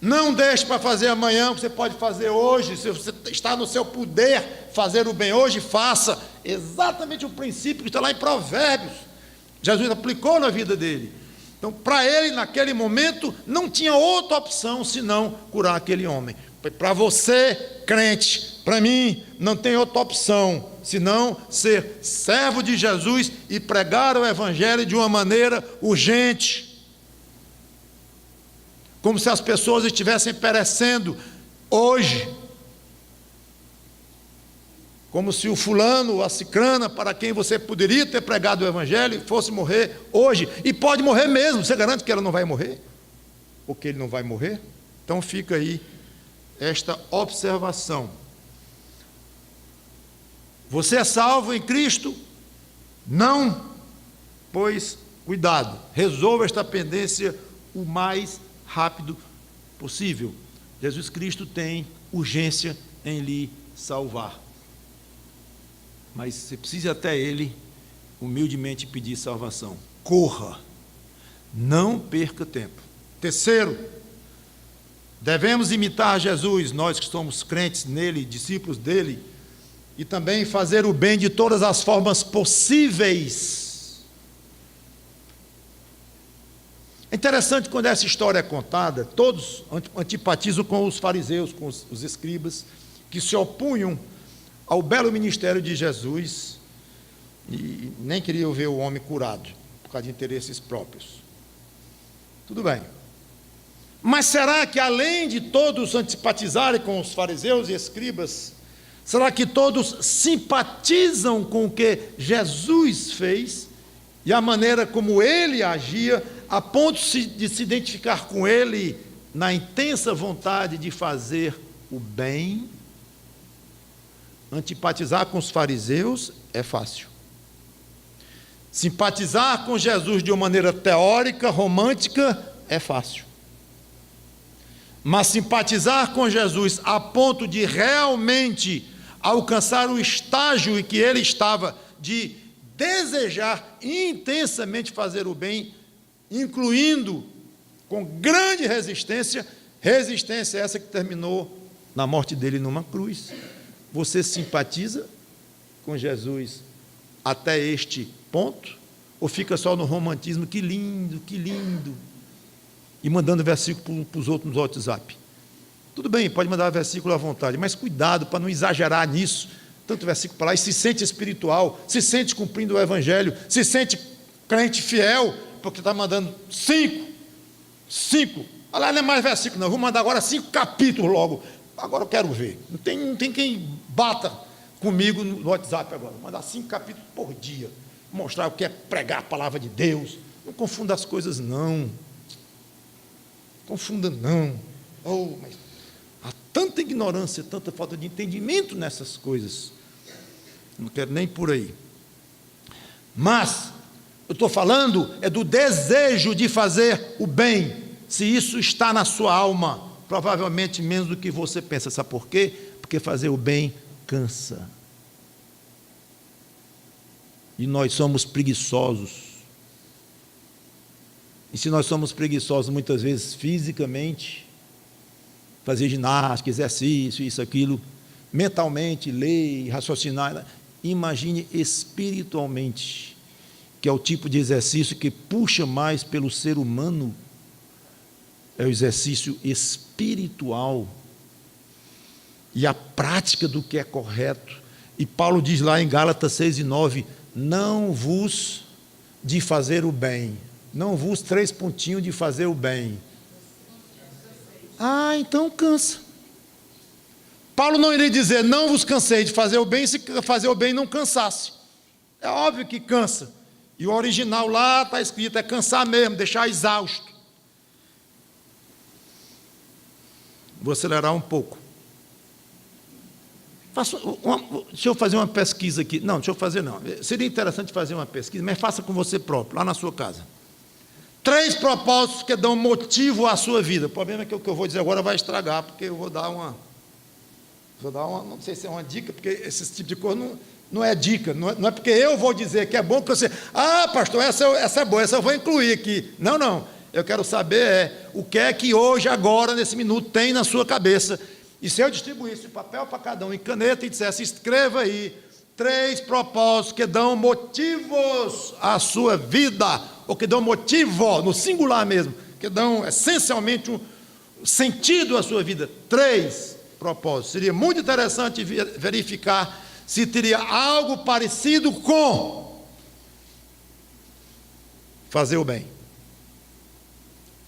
Não deixe para fazer amanhã o que você pode fazer hoje. Se você está no seu poder fazer o bem hoje, faça. Exatamente o princípio que está lá em Provérbios. Jesus aplicou na vida dele. Então, para ele, naquele momento, não tinha outra opção senão curar aquele homem. Para você, crente, para mim, não tem outra opção senão ser servo de Jesus e pregar o Evangelho de uma maneira urgente. Como se as pessoas estivessem perecendo hoje. Como se o fulano, a cicrana, para quem você poderia ter pregado o Evangelho, fosse morrer hoje. E pode morrer mesmo. Você garante que ela não vai morrer? Ou que ele não vai morrer? Então fica aí esta observação. Você é salvo em Cristo? Não. Pois, cuidado, resolva esta pendência o mais rápido possível. Jesus Cristo tem urgência em lhe salvar. Mas você precisa ir até Ele humildemente pedir salvação. Corra. Não perca tempo. Terceiro, devemos imitar Jesus, nós que somos crentes nele, discípulos dele, e também fazer o bem de todas as formas possíveis. É interessante quando essa história é contada, todos antipatizam com os fariseus, com os escribas, que se opunham ao belo ministério de Jesus e nem queriam ver o homem curado, por causa de interesses próprios. Tudo bem. Mas será que além de todos antipatizarem com os fariseus e escribas, será que todos simpatizam com o que Jesus fez e a maneira como ele agia, a ponto de se identificar com ele na intensa vontade de fazer o bem? Antipatizar com os fariseus é fácil. Simpatizar com Jesus de uma maneira teórica, romântica, é fácil. Mas simpatizar com Jesus a ponto de realmente alcançar o estágio em que ele estava, de desejar intensamente fazer o bem, incluindo com grande resistência, resistência essa que terminou na morte dele numa cruz. Você simpatiza com Jesus até este ponto? Ou fica só no romantismo, que lindo, e mandando versículo para os outros no WhatsApp? Tudo bem, pode mandar versículo à vontade, mas cuidado para não exagerar nisso, tanto versículo para lá, e se sente espiritual, se sente cumprindo o Evangelho, se sente crente fiel, porque está mandando 5. Olha lá, não é mais versículo não, eu vou mandar agora 5 capítulos logo. Agora eu quero ver. Não tem quem bata comigo no WhatsApp agora. Vou mandar 5 capítulos por dia. Mostrar o que é pregar a palavra de Deus. Não confunda as coisas, não. Confunda, não. Oh, mas há tanta ignorância, tanta falta de entendimento nessas coisas. Não quero nem por aí. Mas, eu estou falando é do desejo de fazer o bem. Se isso está na sua alma, provavelmente menos do que você pensa. Sabe por quê? Porque fazer o bem cansa. E nós somos preguiçosos. E se nós somos preguiçosos muitas vezes fisicamente, fazer ginástica, exercício, isso, aquilo, mentalmente, ler, raciocinar, imagine espiritualmente, que é o tipo de exercício que puxa mais pelo ser humano, é o exercício espiritual e a prática do que é correto. E Paulo diz lá em Gálatas 6:9, não vos de fazer o bem, não vos 3 pontinhos de fazer o bem. Então cansa. Paulo não iria dizer, não vos cansei de fazer o bem, se fazer o bem não cansasse. É óbvio que cansa. E o original lá está escrito, é cansar mesmo, deixar exausto. Vou acelerar um pouco. Deixa eu fazer uma pesquisa aqui. Não, deixa eu fazer não. Seria interessante fazer uma pesquisa, mas faça com você próprio, lá na sua casa. 3 propósitos que dão motivo à sua vida. O problema é que o que eu vou dizer agora vai estragar, porque eu vou dar uma não sei se é uma dica, porque esse tipo de coisa Não é dica, não é porque eu vou dizer que é bom que você... Ah, pastor, essa é boa, essa eu vou incluir aqui. Não, não. Eu quero saber o que é que hoje, agora, nesse minuto, tem na sua cabeça. E se eu distribuísse papel para cada um e caneta e dissesse, escreva aí 3 propósitos que dão motivos à sua vida, ou que dão motivo, no singular mesmo, que dão essencialmente um sentido à sua vida. 3 propósitos. Seria muito interessante verificar se teria algo parecido com fazer o bem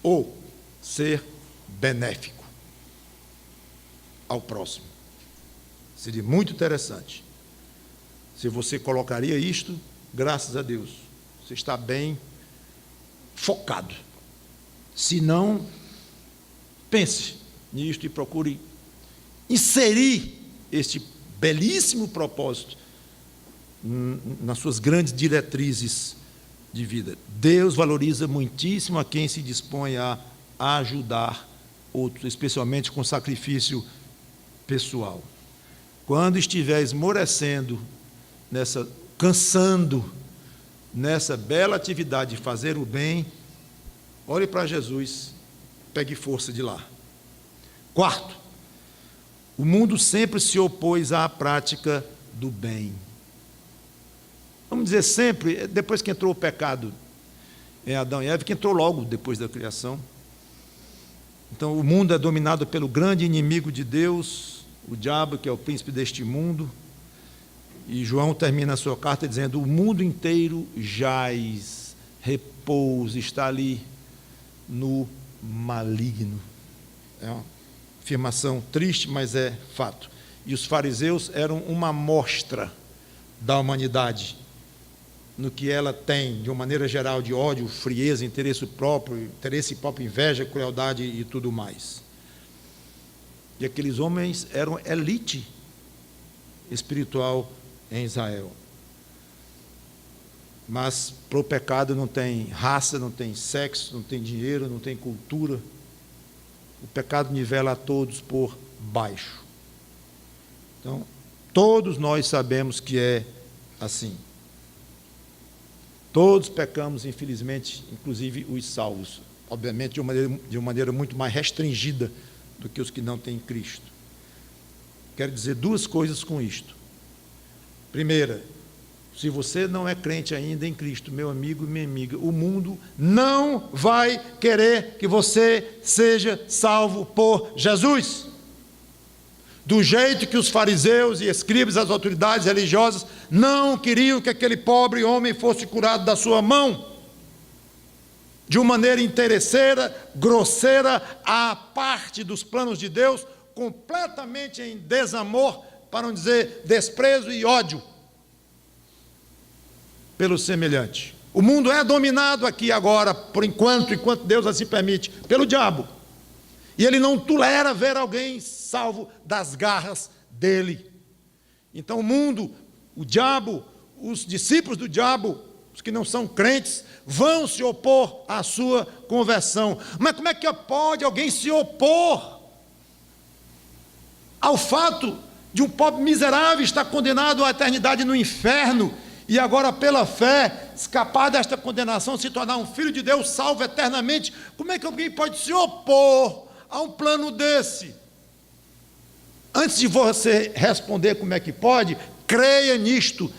ou ser benéfico ao próximo. Seria muito interessante. Se você colocaria isto, graças a Deus, você está bem focado. Se não, pense nisto e procure inserir este belíssimo propósito nas suas grandes diretrizes de vida. Deus valoriza muitíssimo a quem se dispõe a ajudar outros, especialmente com sacrifício pessoal. Quando estiver esmorecendo, cansando nessa bela atividade de fazer o bem, olhe para Jesus, pegue força de lá. 4, o mundo sempre se opôs à prática do bem. Vamos dizer sempre, depois que entrou o pecado em Adão e Eva, que entrou logo depois da criação. Então, o mundo é dominado pelo grande inimigo de Deus, o diabo, que é o príncipe deste mundo. E João termina a sua carta dizendo, o mundo inteiro jaz, repousa, está ali no maligno. É uma afirmação triste, mas é fato. E os fariseus eram uma amostra da humanidade, no que ela tem, de uma maneira geral, de ódio, frieza, interesse próprio, inveja, crueldade e tudo mais. E aqueles homens eram elite espiritual em Israel. Mas para o pecado não tem raça, não tem sexo, não tem dinheiro, não tem cultura. O pecado nivela a todos por baixo. Então, todos nós sabemos que é assim. Todos pecamos, infelizmente, inclusive os salvos. Obviamente, de uma maneira muito mais restringida do que os que não têm Cristo. Quero dizer 2 coisas com isto. Primeira, se você não é crente ainda em Cristo, meu amigo e minha amiga, o mundo não vai querer que você seja salvo por Jesus. Do jeito que os fariseus e escribas, as autoridades religiosas, não queriam que aquele pobre homem fosse curado da sua mão. De uma maneira interesseira, grosseira, à parte dos planos de Deus, completamente em desamor, para não dizer desprezo e ódio pelo semelhante. O mundo é dominado aqui agora, por enquanto Deus assim permite, pelo diabo. E ele não tolera ver alguém salvo das garras dele. Então o mundo, o diabo, os discípulos do diabo, os que não são crentes, vão se opor à sua conversão. Mas como é que pode alguém se opor ao fato de um pobre miserável estar condenado à eternidade no inferno, e agora, pela fé, escapar desta condenação, se tornar um filho de Deus, salvo eternamente? Como é que alguém pode se opor a um plano desse? Antes de você responder como é que pode, creia nisto,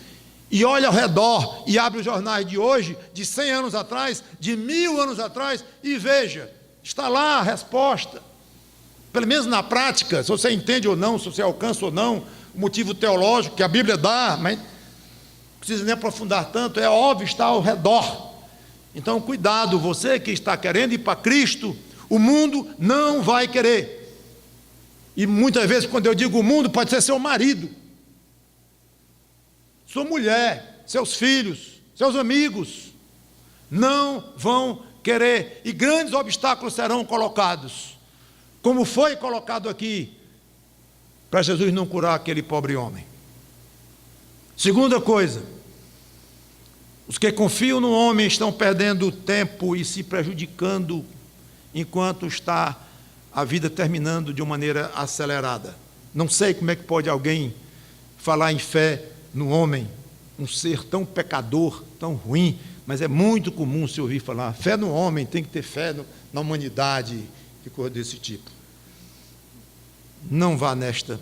e olhe ao redor, e abre os jornais de hoje, de 100 anos atrás, de 1000 anos atrás, e veja, está lá a resposta. Pelo menos na prática, se você entende ou não, se você alcança ou não, o motivo teológico que a Bíblia dá, mas não precisa nem aprofundar tanto, é óbvio, está ao redor. Então, cuidado, você que está querendo ir para Cristo, o mundo não vai querer. E muitas vezes, quando eu digo o mundo, pode ser seu marido, sua mulher, seus filhos, seus amigos, não vão querer, e grandes obstáculos serão colocados, como foi colocado aqui, para Jesus não curar aquele pobre homem. Segunda coisa, os que confiam no homem estão perdendo tempo e se prejudicando, enquanto está a vida terminando de uma maneira acelerada. Não sei como é que pode alguém falar em fé no homem, um ser tão pecador, tão ruim, mas é muito comum se ouvir falar, fé no homem, tem que ter fé na humanidade, e coisa desse tipo. Não vá nesta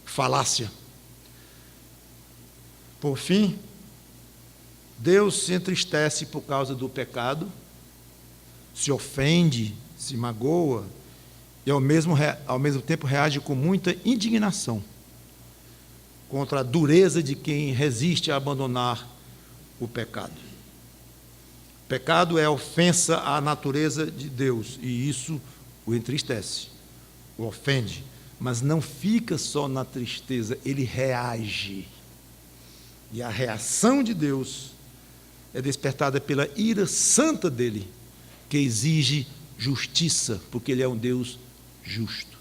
falácia. Por fim, Deus se entristece por causa do pecado, se ofende, se magoa, e ao mesmo tempo reage com muita indignação contra a dureza de quem resiste a abandonar o pecado. Pecado é ofensa à natureza de Deus, e isso o entristece, o ofende, mas não fica só na tristeza, ele reage. E a reação de Deus é despertada pela ira santa dele, que exige justiça, porque ele é um Deus justo.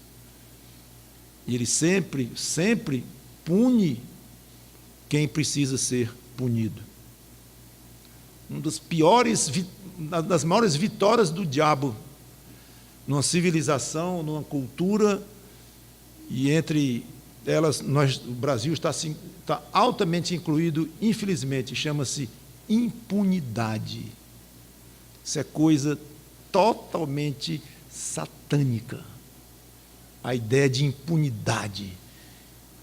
E ele sempre pune quem precisa ser punido. Uma das maiores vitórias do diabo numa civilização, numa cultura, e entre elas o Brasil está altamente incluído, infelizmente, chama-se impunidade. Isso é coisa totalmente satânica. A ideia de impunidade,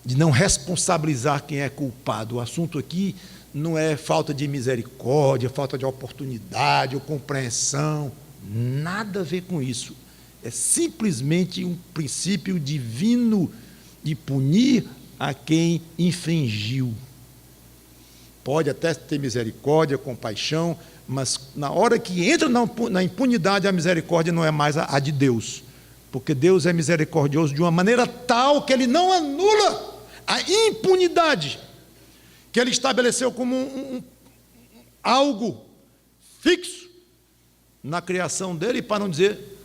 de não responsabilizar quem é culpado. O assunto aqui não é falta de misericórdia, falta de oportunidade ou compreensão, nada a ver com isso. É simplesmente um princípio divino de punir a quem infringiu. Pode até ter misericórdia, compaixão, mas na hora que entra na impunidade, a misericórdia não é mais a de Deus, porque Deus é misericordioso de uma maneira tal que Ele não anula a impunidade que Ele estabeleceu como algo fixo na criação dEle, para não dizer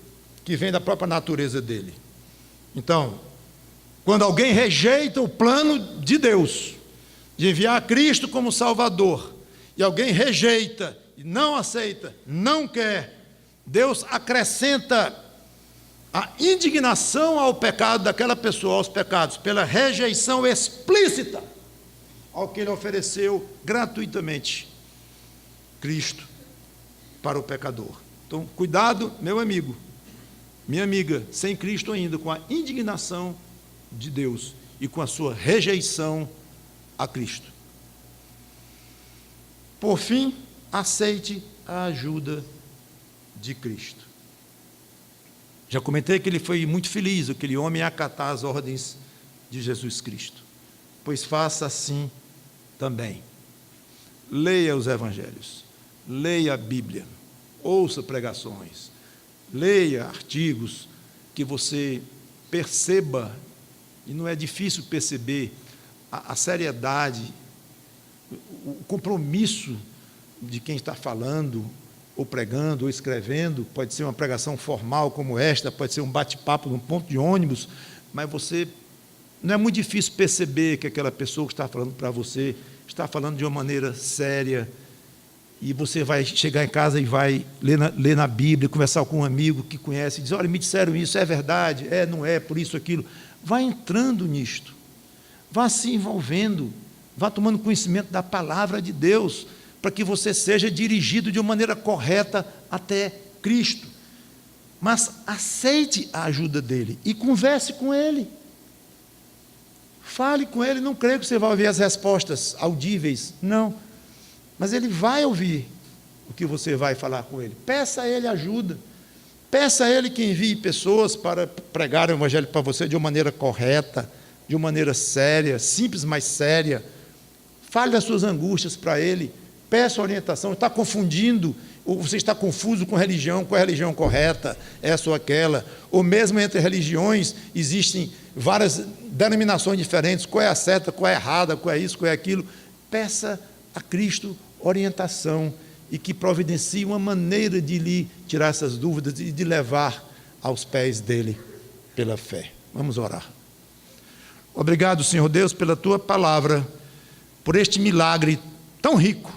que vem da própria natureza dEle. Então, quando alguém rejeita o plano de Deus, de enviar Cristo como Salvador, e alguém rejeita, não aceita, não quer, Deus acrescenta a indignação ao pecado daquela pessoa, aos pecados, pela rejeição explícita ao que Ele ofereceu gratuitamente, Cristo, para o pecador. Então, cuidado, meu amigo, minha amiga, sem Cristo ainda, com a indignação de Deus e com a sua rejeição a Cristo. Por fim, aceite a ajuda de Cristo. Já comentei que ele foi muito feliz, aquele homem, a acatar as ordens de Jesus Cristo. Pois faça assim também. Leia os evangelhos, leia a Bíblia, ouça pregações, leia artigos, que você perceba, e não é difícil perceber, a seriedade, o compromisso de quem está falando, ou pregando, ou escrevendo. Pode ser uma pregação formal como esta, pode ser um bate-papo num ponto de ônibus, mas não é muito difícil perceber que aquela pessoa que está falando para você está falando de uma maneira séria, e você vai chegar em casa e vai ler na Bíblia, conversar com um amigo que conhece, e dizer, olha, me disseram isso, é verdade, não é, por isso, aquilo. Vá entrando nisto, vá se envolvendo, vá tomando conhecimento da palavra de Deus, para que você seja dirigido de uma maneira correta até Cristo. Mas aceite a ajuda dele e converse com ele. Fale com ele, não creio que você vai ouvir as respostas audíveis, não. Mas ele vai ouvir o que você vai falar com ele. Peça a ele ajuda. Peça a ele que envie pessoas para pregar o evangelho para você de uma maneira correta, de uma maneira séria, simples, mas séria. Fale das suas angústias para ele. Peça orientação. Está confundindo, ou você está confuso com religião, qual é a religião correta, essa ou aquela, ou mesmo entre religiões existem várias denominações diferentes, qual é a certa, qual é a errada, qual é isso, qual é aquilo. Peça a Cristo orientação e que providencie uma maneira de lhe tirar essas dúvidas e de levar aos pés dele pela fé. Vamos orar. Obrigado, Senhor Deus, pela Tua palavra, por este milagre tão rico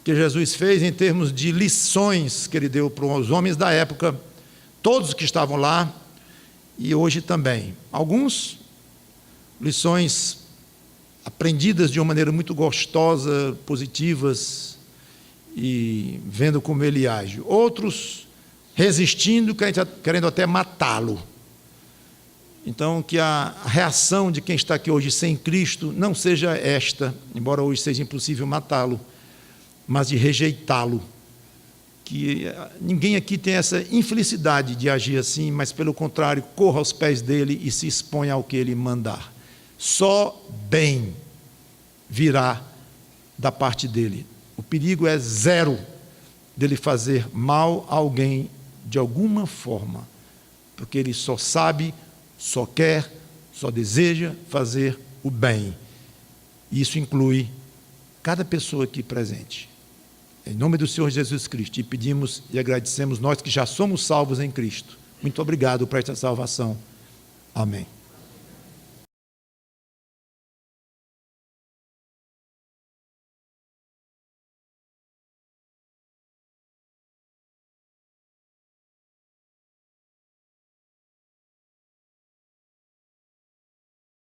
que Jesus fez em termos de lições que Ele deu para os homens da época, todos que estavam lá, e hoje também. Alguns lições aprendidas de uma maneira muito gostosa, positivas, e vendo como ele age. Outros resistindo, querendo até matá-lo. Então, que a reação de quem está aqui hoje sem Cristo não seja esta, embora hoje seja impossível matá-lo, mas de rejeitá-lo. Que ninguém aqui tem essa infelicidade de agir assim, mas, pelo contrário, corra aos pés dele e se exponha ao que ele mandar. Só bem virá da parte dele. O perigo é zero dele fazer mal a alguém de alguma forma, porque ele só sabe, só quer, só deseja fazer o bem. Isso inclui cada pessoa aqui presente. Em nome do Senhor Jesus Cristo, e pedimos e agradecemos nós que já somos salvos em Cristo. Muito obrigado por esta salvação. Amém.